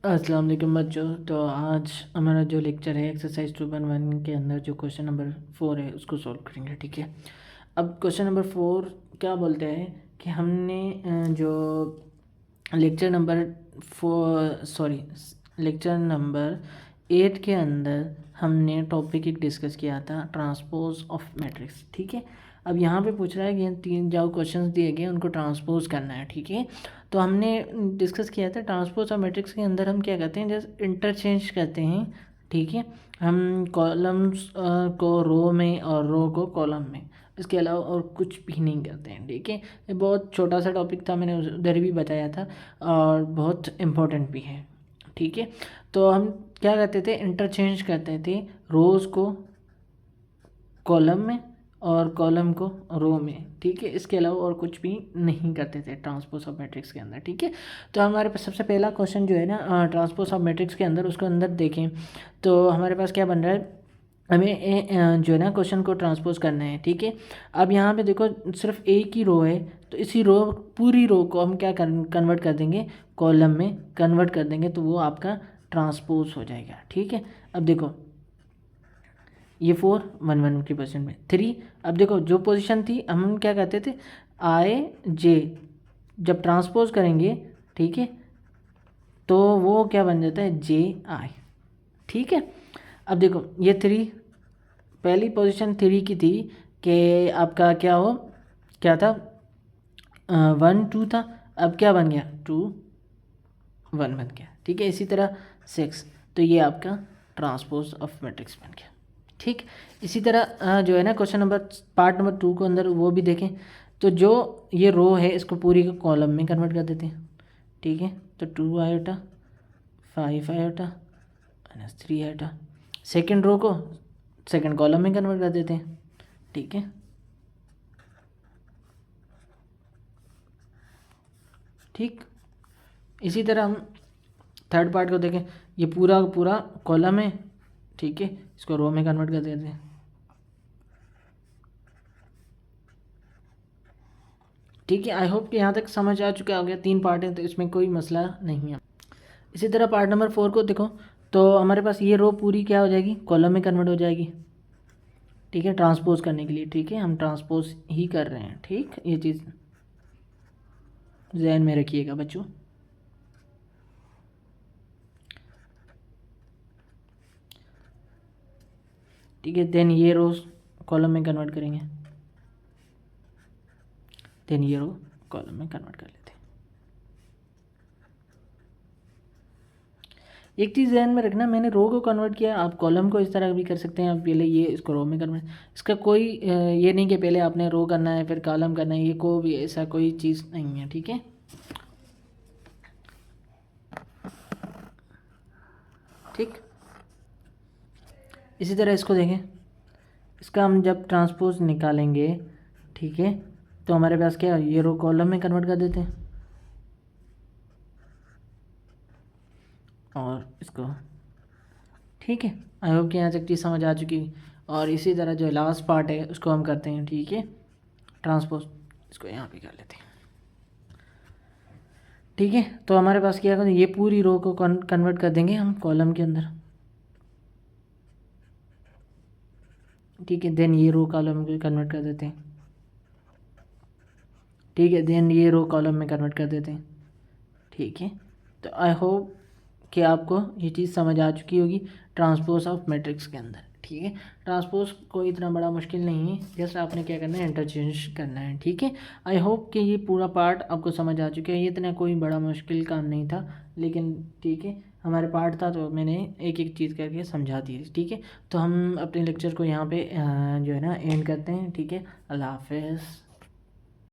अस्सलाम वालेकुम बच्चों। तो आज हमारा जो लेक्चर है एक्सरसाइज 2.1 के अंदर जो क्वेश्चन नंबर 4 है उसको सॉल्व करेंगे। ठीक है, अब क्वेश्चन नंबर 4 क्या बोलते हैं कि हमने जो लेक्चर नंबर 8 के अंदर हमने टॉपिक एक डिस्कस किया था, ट्रांसपोज ऑफ मैट्रिक्स। ठीक है, अब यहाँ पे पूछ रहा है कि तीन जो क्वेश्चंस दिए गए उनको ट्रांसपोज करना है। ठीक है, तो हमने डिस्कस किया था ट्रांसपोज ऑफ मैट्रिक्स के अंदर हम क्या करते हैं, जैसे इंटरचेंज करते हैं। ठीक है, हम कॉलम्स को रो में और रो को कॉलम में, इसके अलावा और कुछ भी नहीं करते हैं। ठीक है, ये बहुत छोटा सा टॉपिक था, मैंने उधर भी बताया था और बहुत इम्पोर्टेंट भी है। ठीक है, तो हम क्या करते थे, इंटरचेंज करते थे रोज़ को कॉलम में और कॉलम को रो में। ठीक है, इसके अलावा और कुछ भी नहीं करते थे ट्रांसपोज ऑफ मैट्रिक्स के अंदर। ठीक है, तो हमारे पास सबसे पहला क्वेश्चन जो है ना ट्रांसपोज ऑफ मैट्रिक्स के अंदर, उसको अंदर देखें तो हमारे पास क्या बन रहा है, हमें जो है ना क्वेश्चन को ट्रांसपोज करना है। ठीक है, अब यहाँ पे देखो सिर्फ एक ही रो है, तो इसी पूरी रो को हम क्या कन्वर्ट कर देंगे, कॉलम में कन्वर्ट कर देंगे, तो वो आपका ट्रांसपोज हो जाएगा। ठीक है, अब देखो ये 4 1 1 की पोजीशन में 3। अब देखो जो पोजीशन थी हम क्या कहते थे, आई जे, जब ट्रांसपोज करेंगे ठीक है तो वो क्या बन जाता है, जे आई। ठीक है, अब देखो ये 3, पहली पोजीशन 3 की थी कि आपका क्या था 1 2 था, अब क्या बन गया 2 1 बन गया। ठीक है, इसी तरह 6, तो ये आपका ट्रांसपोज ऑफ मैट्रिक्स बन गया। ठीक, इसी तरह जो है ना क्वेश्चन नंबर पार्ट नंबर 2 को अंदर वो भी देखें, तो जो ये रो है इसको पूरी को कॉलम में कन्वर्ट कर देते हैं। ठीक है, तो 2 iota 5 iota -3 iota, second row को सेकेंड कॉलम में कन्वर्ट कर देते हैं। ठीक है, ठीक, इसी तरह हम थर्ड पार्ट को देखें, ये पूरा पूरा कॉलम है। ठीक है, इसको रो में कन्वर्ट कर देते हैं। ठीक है, आई होप कि यहाँ तक समझ आ चुका हो गया। 3 पार्ट है तो इसमें कोई मसला नहीं है। इसी तरह पार्ट नंबर 4 को देखो, तो हमारे पास ये रो पूरी क्या हो जाएगी, कॉलम में कन्वर्ट हो जाएगी। ठीक है, ट्रांसपोज करने के लिए। ठीक है, हम ट्रांसपोज ही कर रहे हैं। ठीक, ये चीज़ ध्यान में रखिएगा बच्चों। ठीक है, देन ये रो कॉलम में कन्वर्ट करेंगे, देन ये रो कॉलम में कन्वर्ट कर लेते हैं। एक चीज़ ध्यान में रखना, मैंने रो को कन्वर्ट किया, आप कॉलम को इस तरह भी कर सकते हैं। आप पहले ये इसको रो में कन्वर्ट, इसका कोई ये नहीं कि पहले आपने रो करना है फिर कॉलम करना है, ये कोई भी ऐसा कोई चीज़ नहीं है। ठीक है, ठीक, इसी तरह इसको देखें, इसका हम जब ट्रांसपोज निकालेंगे ठीक है तो हमारे पास क्या, ये रो कॉलम में कन्वर्ट कर देते हैं और इसको। ठीक है, आई होप कि यहाँ तक चीज़ समझ आ चुकी। और इसी तरह जो लास्ट पार्ट है उसको हम करते हैं। ठीक है, ट्रांसपोज, इसको यहाँ पे कर लेते हैं। ठीक है, तो हमारे पास क्या है, ये पूरी रो को कन्वर्ट कर देंगे हम कॉलम के अंदर। ठीक है, देन ये रो कॉलम में कन्वर्ट कर देते हैं। ठीक है, देन ये रो कॉलम में कन्वर्ट कर देते हैं। ठीक है, तो आई होप कि आपको ये चीज़ समझ आ चुकी होगी ट्रांसपोज ऑफ मैट्रिक्स के अंदर। ठीक है, ट्रांसपोज कोई इतना बड़ा मुश्किल नहीं है, जैसे आपने क्या करना है, इंटरचेंज करना है। ठीक है, आई होप कि ये पूरा पार्ट आपको समझ आ चुका है। ये इतना कोई बड़ा मुश्किल काम नहीं था, लेकिन ठीक है हमारे पार्ट था तो मैंने एक एक चीज़ करके समझा दी। ठीक है, तो हम अपने लेक्चर को यहाँ पे जो है ना एंड करते हैं। ठीक है, अल्लाह हाफिज़।